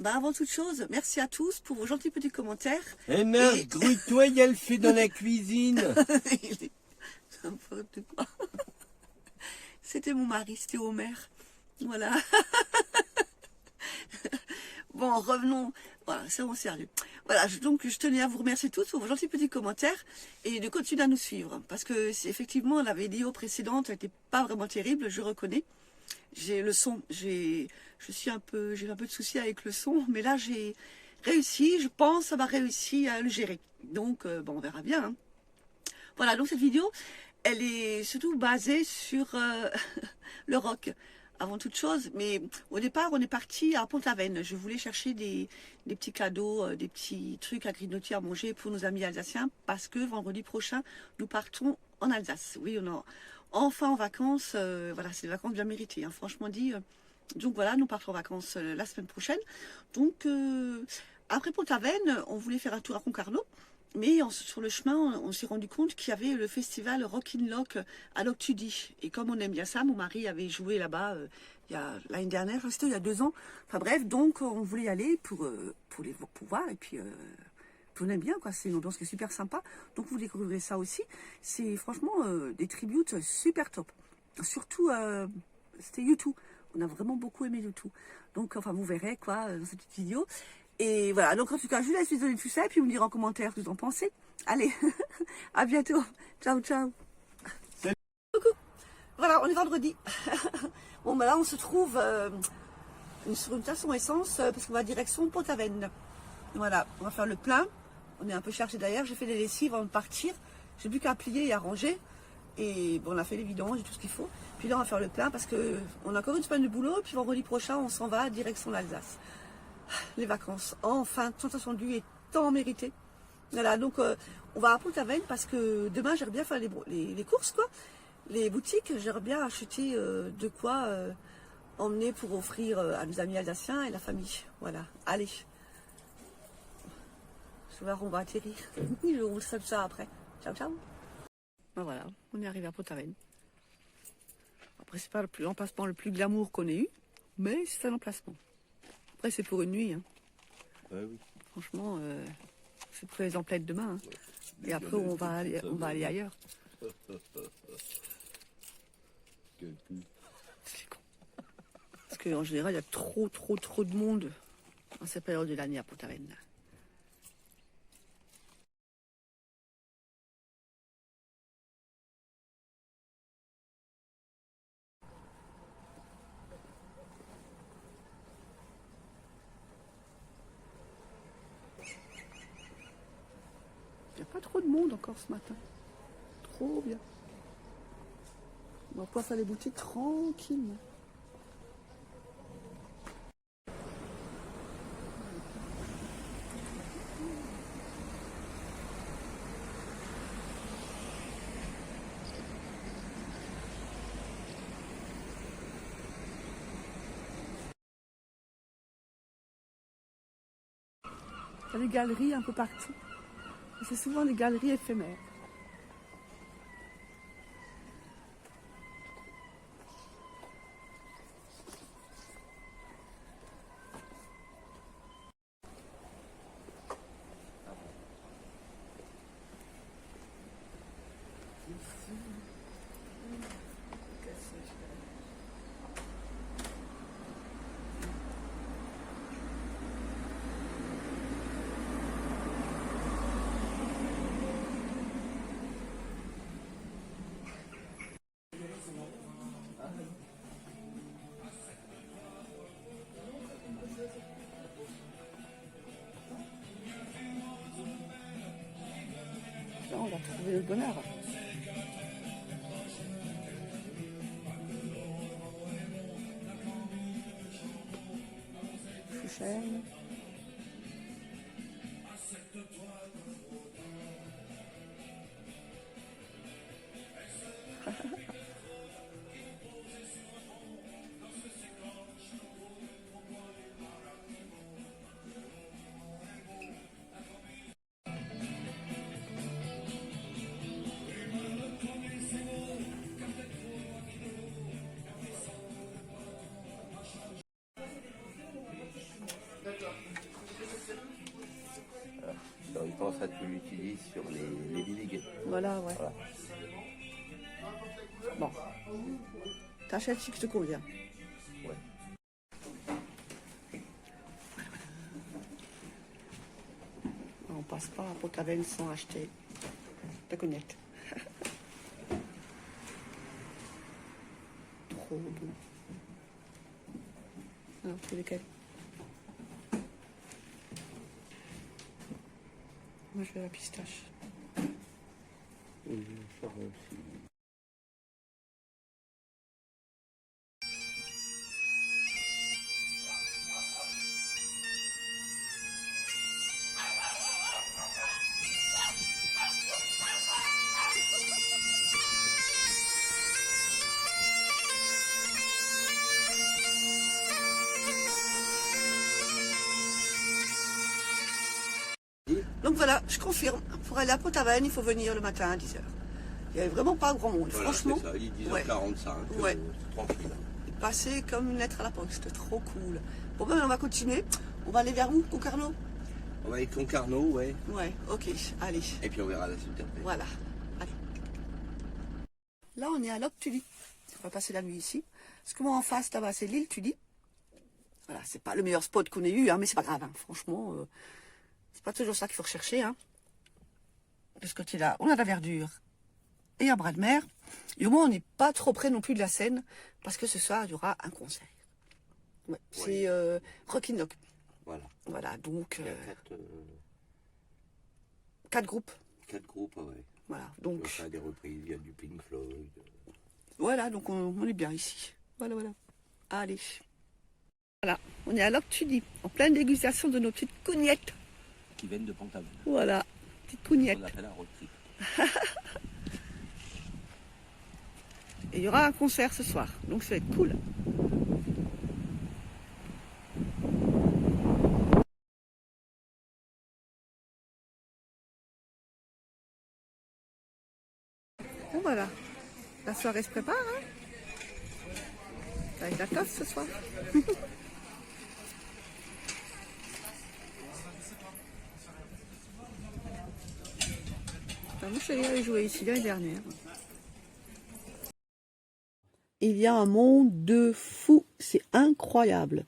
Bah avant toute chose, merci à tous pour vos gentils petits commentaires. Eh merde, grouille-toi, il y a le fait dans la cuisine. N'importe quoi. C'était mon mari, c'était Homer. Voilà. Bon, revenons. Voilà, c'est bon, sérieux. Voilà, donc je tenais à vous remercier tous pour vos gentils petits commentaires et de continuer à nous suivre. Parce que effectivement, la vidéo précédente n'était pas vraiment terrible, je reconnais. J'ai le son, j'ai un peu de soucis avec le son, mais là j'ai réussi, je pense avoir réussi à le gérer. Donc bon, on verra bien. Hein. Voilà, donc cette vidéo, elle est surtout basée sur le rock, avant toute chose. Mais au départ, on est parti à Pont-Aven. Je voulais chercher des petits cadeaux, des petits trucs à grignoter, à manger pour nos amis alsaciens, parce que vendredi prochain, nous partons en Alsace. Oui, on a enfin en vacances. Voilà, c'est des vacances bien méritées, hein, franchement dit. Donc voilà, nous partons en vacances la semaine prochaine. Donc après Pont-Aven, on voulait faire un tour à Concarneau. Mais sur le chemin, on s'est rendu compte qu'il y avait le festival Rock in Lock à Loctudy. Et comme on aime bien ça, mon mari avait joué là-bas l'année dernière, c'était il y a 2 ans. Enfin bref, donc on voulait y aller pour voir. Et puis, on aime bien, quoi. C'est une ambiance qui est super sympa. Donc vous découvrirez ça aussi. C'est franchement des tributes super top. Surtout, c'était U2. On a vraiment beaucoup aimé U2. Donc, enfin, vous verrez, quoi, dans cette petite vidéo. Et voilà, donc en tout cas, je vous laisse visualiser tout ça et puis vous me dire en commentaire ce que vous en pensez. Allez, à bientôt. Ciao, ciao. Salut. Coucou. Voilà, on est vendredi. Bon, ben là, on se trouve sur une station essence parce qu'on va direction Pont-Aven. Voilà, on va faire le plein. On est un peu chargé d'ailleurs. J'ai fait les lessives avant de partir. J'ai plus qu'à plier et à ranger. Et bon, on a fait les vidanges et tout ce qu'il faut. Puis là, on va faire le plein parce qu'on a encore une semaine de boulot. Puis vendredi prochain, on s'en va direction l'Alsace. Les vacances, enfin, sensation de est tant méritée. Voilà, donc on va à Pont-Aven parce que demain j'aimerais bien faire les courses, quoi. Les boutiques, j'aimerais bien acheter de quoi emmener pour offrir à nos amis alsaciens et la famille. Voilà, allez. Je vais voir où on va atterrir. Je vous ferai ça après. Ciao, ciao. Ben voilà, on est arrivé à Pont-Aven. Après, c'est pas l'emplacement le plus glamour qu'on ait eu, mais c'est un emplacement. Après, c'est pour une nuit. Hein. Oui. Franchement, c'est pour les emplettes demain. Hein. Ouais. Et après, on va aller ailleurs. Quel cul. C'est con. Parce qu'en général, il y a trop de monde en cette période de l'année à Pont-Aven. Il n'y a pas trop de monde encore ce matin. Trop bien. On va pouvoir faire les boutiques tranquillement. Il y a des galeries un peu partout. Et c'est souvent des galeries éphémères. Là, on va trouver le bonheur. Chouchen. ça, tu l'utilises sur les billets. Voilà, ouais. Voilà. Bon. T'achètes ce qui te convient. Ouais. On passe pas à Pont-Aven sans acheter la cognette. Trop bon. Alors, c'est lesquels? Moi, je veux la pistache. Donc voilà, je confirme. Pour aller à Pont-Aven, il faut venir le matin à 10h. Il n'y avait vraiment pas grand monde. Voilà, Franchement, c'est ça, il est 10h45, Ouais. c'est tranquille. passer comme une lettre à la poste. Trop cool. Bon ben, on va continuer. On va aller vers où, Concarneau? On va avec Concarneau, ouais. Ouais, ok, allez. Et puis on verra la suite après. Voilà, allez. Là, on est à Loc Tully. On va passer la nuit ici. Parce que moi, en face, là-bas, c'est l'île Tully. Voilà, c'est pas le meilleur spot qu'on ait eu, hein, mais c'est pas grave. Hein. Franchement, c'est pas toujours ça qu'il faut rechercher. Hein. De ce côté-là, on a de la verdure et un bras de mer. Et au moins, on n'est pas trop près non plus de la Seine, parce que ce soir, il y aura un concert. Ouais, c'est Rockin' Lock. Voilà. Voilà, donc Il y a 4 groupes. 4 groupes, ouais. Voilà, Il donc y a des reprises, il y a du Pink Floyd. voilà, donc on est bien ici. Voilà, voilà. Allez. Voilà, on est à Loc Tully, en pleine dégustation de nos petites cognettes. Qui viennent de Pont-Aven. Voilà, petites cognettes. On appelle un road trip. Et il y aura un concert ce soir, donc ça va être cool. Bon voilà, la soirée se prépare, hein. Avec la toffe ce soir. Moi, je suis allée aller jouer ici l'année dernière. Il y a un monde de fous, c'est incroyable.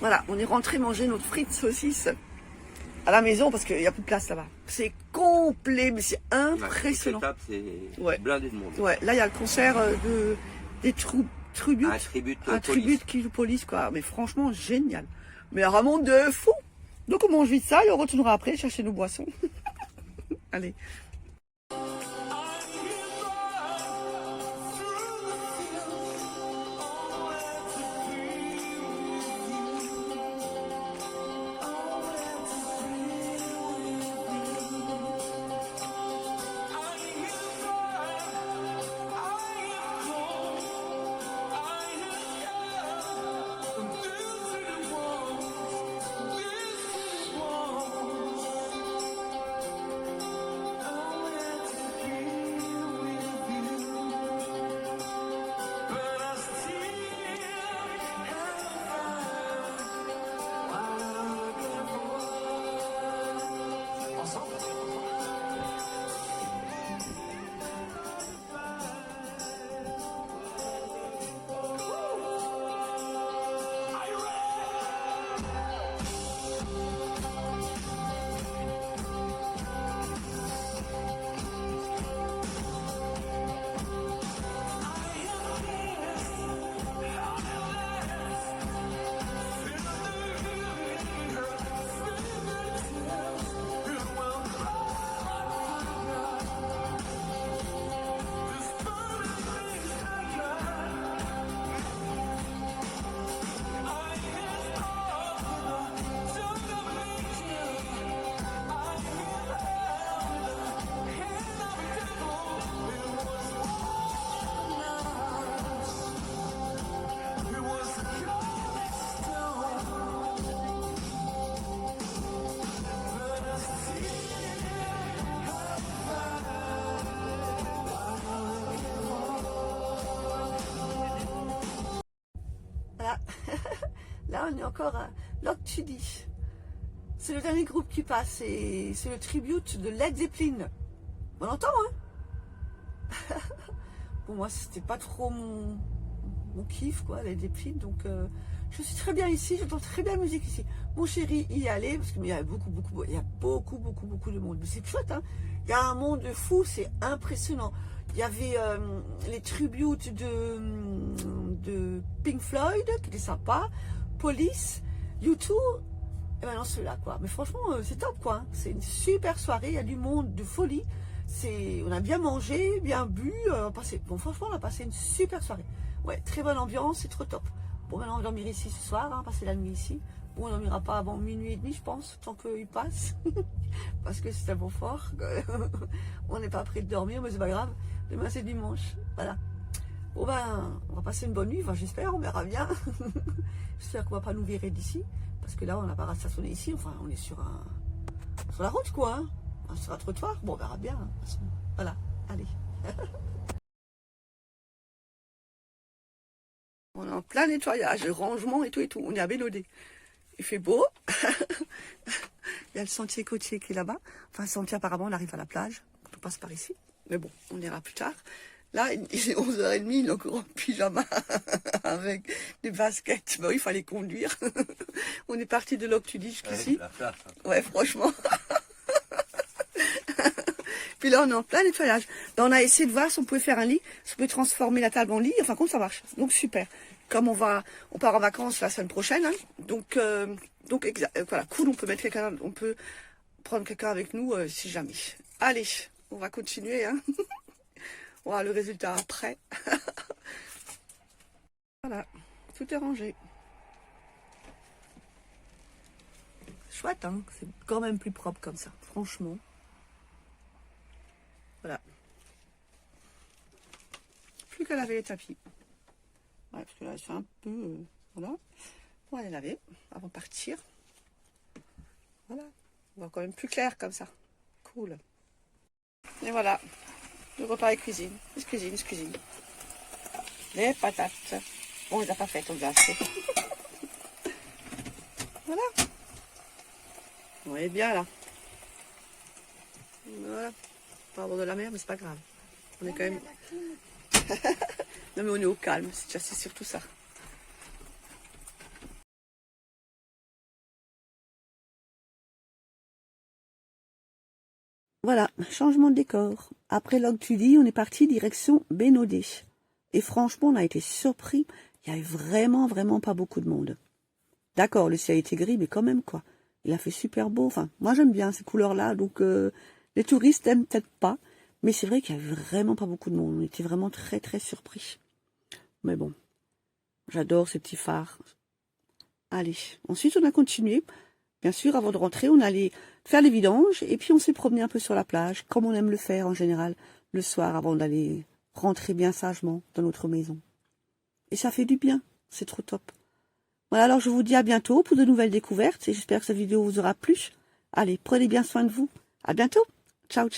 Voilà, on est rentré manger notre frites saucisses à la maison parce qu'il n'y a plus de place là-bas. C'est complet, mais c'est impressionnant. C'est Ouais. blindé de monde. Ouais, là il y a le concert des tributes. Un tribute qui joue police, quoi. Mais franchement, génial. Mais un monde de fou. Donc on mange vite ça et on retournera après chercher nos boissons. Allez. hein, on est encore à Loctudi. C'est le dernier groupe qui passe et c'est le tribute de Led Zeppelin. On l'entend, hein. Bon, moi, c'était pas trop mon kiff, quoi, Led Zeppelin, donc je suis très bien ici, j'entends très bien la musique ici. Mon chéri y est allé, parce qu'il y a beaucoup de monde. Mais c'est chouette, hein. Il y a un monde fou, c'est impressionnant. Il y avait les tributes de Pink Floyd, qui était sympa, Police, U2, et maintenant ceux-là, quoi. Mais franchement, c'est top, quoi. C'est une super soirée, il y a du monde de folie. On a bien mangé, bien bu, franchement, on a passé une super soirée. Ouais, très bonne ambiance, c'est trop top. Bon, maintenant, on va dormir ici ce soir, hein, passer la nuit ici. Bon, on dormira pas avant minuit et demi, je pense, tant qu'il passe. Parce que c'est tellement fort. On n'est pas prêt de dormir, mais c'est pas grave. Demain, c'est dimanche. Voilà. Bon, ben, on va passer une bonne nuit. Enfin, j'espère, on verra bien. J'espère qu'on va pas nous virer d'ici. Parce que là, on n'a pas stationné ici. Enfin, on est sur la route, quoi. Hein. Sur un trottoir. Bon, on verra bien. Hein, de toute façon. Voilà. Allez. On est en plein nettoyage, rangement et tout et tout. On est à Bénodet. Il fait beau. Il y a le sentier côtier qui est là-bas. Enfin, le sentier, apparemment, on arrive à la plage. On passe par ici. Mais bon, on ira plus tard. Là, il est 11h30, il est encore en pyjama avec des baskets. Bon, il fallait conduire. On est parti de Loctudi jusqu'ici. Ouais, franchement. Puis là, on est en plein nettoyage. Là, on a essayé de voir si on pouvait faire un lit, si on pouvait transformer la table en lit. Enfin, comme ça marche. Donc, super. Comme on part en vacances la semaine prochaine. Hein. Donc voilà, cool, on peut prendre quelqu'un avec nous si jamais. Allez, on va continuer. Hein. On va le résultat après. Voilà, tout est rangé. Chouette, hein. C'est quand même plus propre comme ça, franchement. Voilà. Plus qu'à laver les tapis. Ouais, parce que là, c'est un peu... voilà. On va les laver avant de partir. Voilà. On voit quand même plus clair comme ça. Cool. Et voilà. Le repas et cuisine. Cuisine. Les patates. Bon, on les a pas faites, on les a achetées. Voilà. On est bien là. Voilà. Pas avoir de la mer, mais c'est pas grave. On est quand même... Non mais on est au calme, c'est surtout ça. Voilà, changement de décor. Après Loctudi, on est parti direction Bénodet. Et franchement, on a été surpris. Il y avait vraiment pas beaucoup de monde. D'accord, le ciel était gris, mais quand même quoi. Il a fait super beau. Enfin, moi j'aime bien ces couleurs-là, donc les touristes n'aiment peut-être pas. Mais c'est vrai qu'il y avait vraiment pas beaucoup de monde. On était vraiment très surpris. Mais bon, j'adore ces petits phares. Allez, ensuite on a continué. Bien sûr, avant de rentrer, on allait faire les vidanges. Et puis on s'est promené un peu sur la plage, comme on aime le faire en général, le soir, avant d'aller rentrer bien sagement dans notre maison. Et ça fait du bien, c'est trop top. Voilà, alors je vous dis à bientôt pour de nouvelles découvertes. Et j'espère que cette vidéo vous aura plu. Allez, prenez bien soin de vous. À bientôt. Ciao.